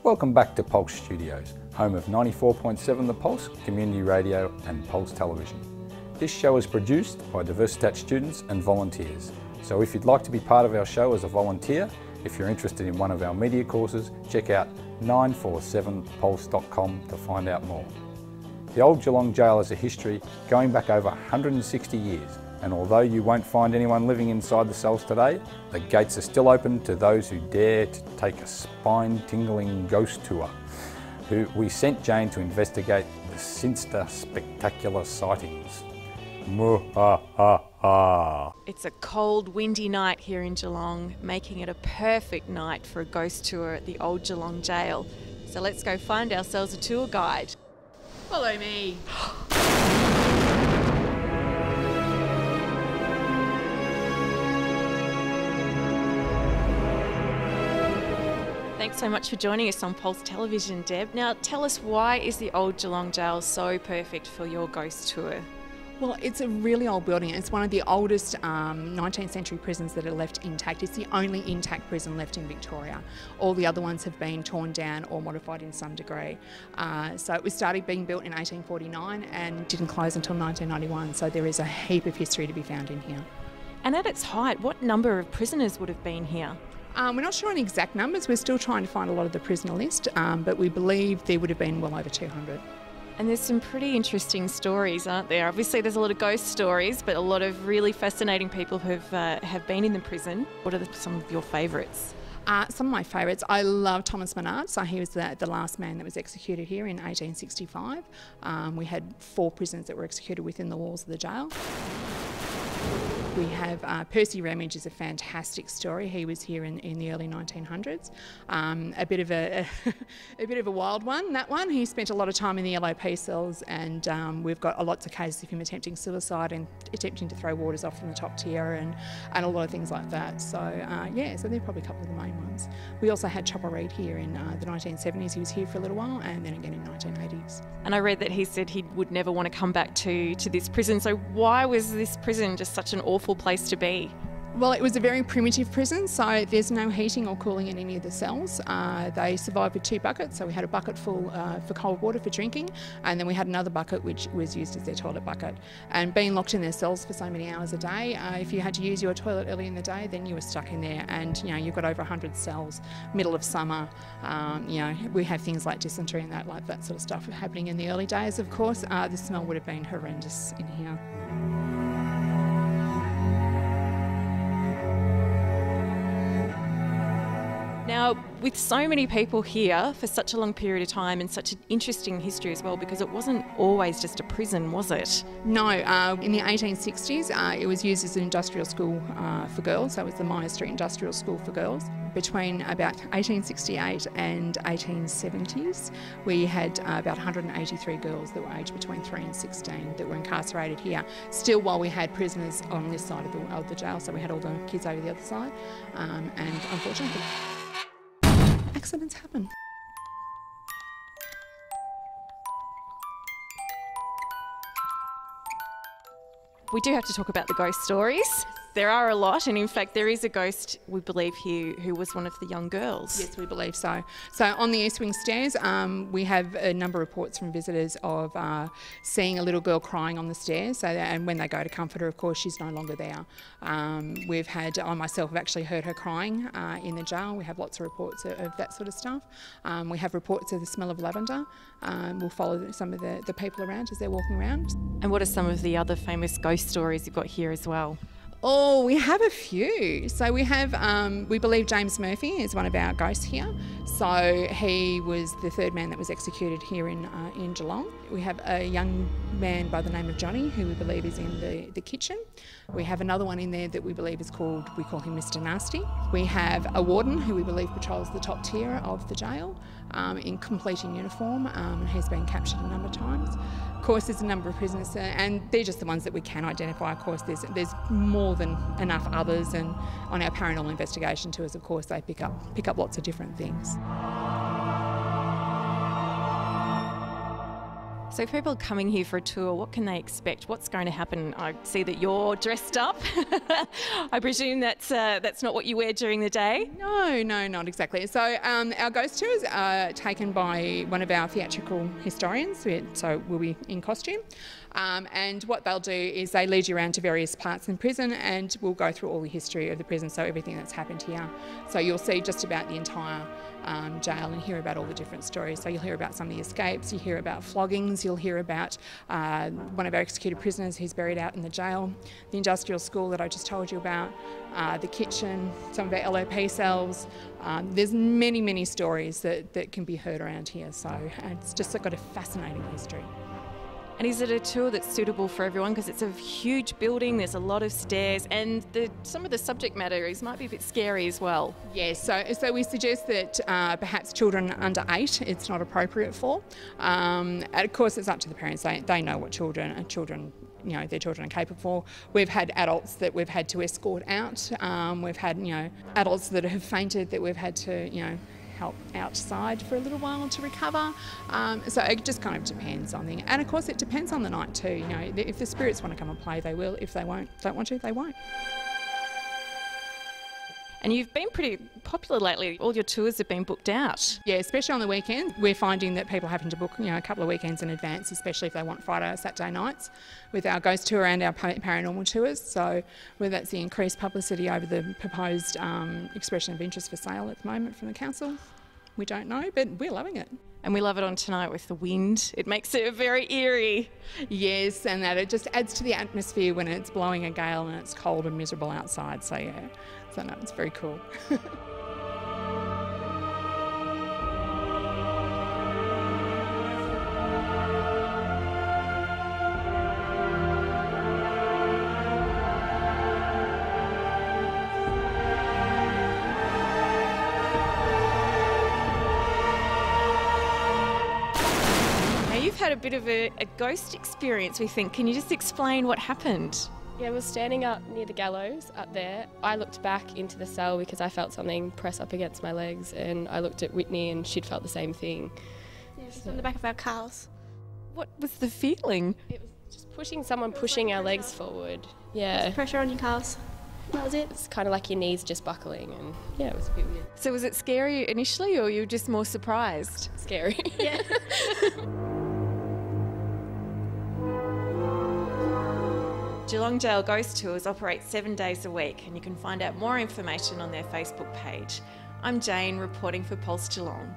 Welcome back to Pulse Studios, home of 94.7 The Pulse, community radio and Pulse television. This show is produced by Diversitat students and volunteers. So if you'd like to be part of our show as a volunteer, if you're interested in one of our media courses, check out 947pulse.com to find out more. The old Geelong Jail has a history going back over 160 years, and although you won't find anyone living inside the cells today, the gates are still open to those who dare to take a spine-tingling ghost tour. We sent Jane to investigate the sinister, spectacular sightings. It's a cold, windy night here in Geelong, making it a perfect night for a ghost tour at the old Geelong Jail. So let's go find ourselves a tour guide. Follow me. Thanks so much for joining us on Pulse Television, Deb. Now tell us, why is the old Geelong Jail so perfect for your ghost tour? Well, it's a really old building. It's one of the oldest 19th century prisons that are left intact. It's the only intact prison left in Victoria. All the other ones have been torn down or modified in some degree. So it was started being built in 1849 and didn't close until 1991. So there is a heap of history to be found in here. And at its height, what number of prisoners would have been here? We're not sure on the exact numbers. We're still trying to find a lot of the prisoner list, but we believe there would have been well over 200. And there's some pretty interesting stories, aren't there? Obviously there's a lot of ghost stories, but a lot of really fascinating people have been in the prison. What are some of your favourites? Some of my favourites, I love Thomas Menard. So he was the last man that was executed here in 1865. We had 4 prisoners that were executed within the walls of the jail. We have Percy Ramage is a fantastic story. He was here in the early 1900s. A bit of a wild one. That one, he spent a lot of time in the LOP cells, and we've got lots of cases of him attempting suicide and attempting to throw waters off from the top tier and a lot of things like that. So yeah, so they're probably a couple of the main ones. We also had Chopper Reed here in the 1970s. He was here for a little while, and then again in 1980s. And I read that he said he would never want to come back to this prison. So why was this prison just such an awful place to be? Well, it was a very primitive prison, so there's no heating or cooling in any of the cells. They survived with 2 buckets, so we had a bucket full for cold water for drinking, and then we had another bucket which was used as their toilet bucket. And being locked in their cells for so many hours a day, if you had to use your toilet early in the day, then you were stuck in there. And you know, you've got over 100 cells, middle of summer. You know, we have things like dysentery and that sort of stuff happening in the early days. Of course, the smell would have been horrendous in here. Now, with so many people here for such a long period of time and such an interesting history as well, because it wasn't always just a prison, was it? No, in the 1860s it was used as an industrial school for girls, so it was the Myer Street Industrial School for Girls. Between about 1868 and 1870s, we had about 183 girls that were aged between 3 and 16 that were incarcerated here, still while we had prisoners on this side of the jail, so we had all the kids over the other side, and unfortunately, accidents happen. We do have to talk about the ghost stories. There are a lot, and in fact there is a ghost, we believe, here who was one of the young girls. Yes, we believe so. So on the East Wing stairs, we have a number of reports from visitors of seeing a little girl crying on the stairs. So, and when they go to comfort her, of course, she's no longer there. I myself have actually heard her crying in the jail. We have lots of reports of that sort of stuff. We have reports of the smell of lavender. We'll follow some of the people around as they're walking around. And what are some of the other famous ghost stories you've got here as well? Oh, we have a few. So we have, we believe James Murphy is one of our ghosts here. So he was the 3rd man that was executed here in Geelong. We have a young man by the name of Johnny, who we believe is in the kitchen. We have another one in there that we believe is called, we call him Mr. Nasty. We have a warden who we believe patrols the top tier of the jail in complete in uniform, and he's been captured a number of times. Of course, there's a number of prisoners, and they're just the ones that we can identify. Of course, there's more than enough others, and on our paranormal investigation tours, of course, they pick up lots of different things. So people coming here for a tour, what can they expect? What's going to happen? I see that you're dressed up. I presume that's not what you wear during the day? No, not exactly. So our ghost tours are taken by one of our theatrical historians, so we'll be in costume. And what they'll do is they lead you around to various parts in prison, and we'll go through all the history of the prison, so everything that's happened here. So you'll see just about the entire jail and hear about all the different stories. So you'll hear about some of the escapes, you hear about floggings, you'll hear about one of our executed prisoners who's buried out in the jail, the industrial school that I just told you about, the kitchen, some of our LOP cells. There's many stories that can be heard around here, so it's just got a fascinating history. And is it a tour that's suitable for everyone? Because it's a huge building, there's a lot of stairs, and some of the subject matter might be a bit scary as well. Yes, so we suggest that perhaps children under 8 it's not appropriate for. And of course it's up to the parents, they know what children, their children are capable. We've had adults that we've had to escort out. We've had, adults that have fainted that we've had to, help outside for a little while to recover. So it just kind of depends on things. And of course it depends on the night too. If the spirits want to come and play, they will. If they don't want to, they won't. And you've been pretty popular lately. All your tours have been booked out. Yeah, especially on the weekend. We're finding that people are having to book, a couple of weekends in advance, especially if they want Friday or Saturday nights, with our ghost tour and our paranormal tours. So whether that's the increased publicity over the proposed expression of interest for sale at the moment from the council, we don't know, but we're loving it. And we love it on tonight with the wind. It makes it very eerie. Yes, and that it just adds to the atmosphere when it's blowing a gale and it's cold and miserable outside. So yeah, no, it's very cool. You've had a bit of a ghost experience, we think. Can you just explain what happened? Yeah, I was standing up near the gallows up there. I looked back into the cell because I felt something press up against my legs, and I looked at Whitney and she'd felt the same thing. Yeah, it was on the back of our cars. What was the feeling? It was just someone pushing our legs forward. Yeah. Pressure on your calves. That was it. It's kind of like your knees just buckling, and yeah, it was a bit weird. So was it scary initially, or you were just more surprised? Scary. Yeah. Geelong Jail Ghost Tours operate 7 days a week, and you can find out more information on their Facebook page. I'm Jane, reporting for Pulse Geelong.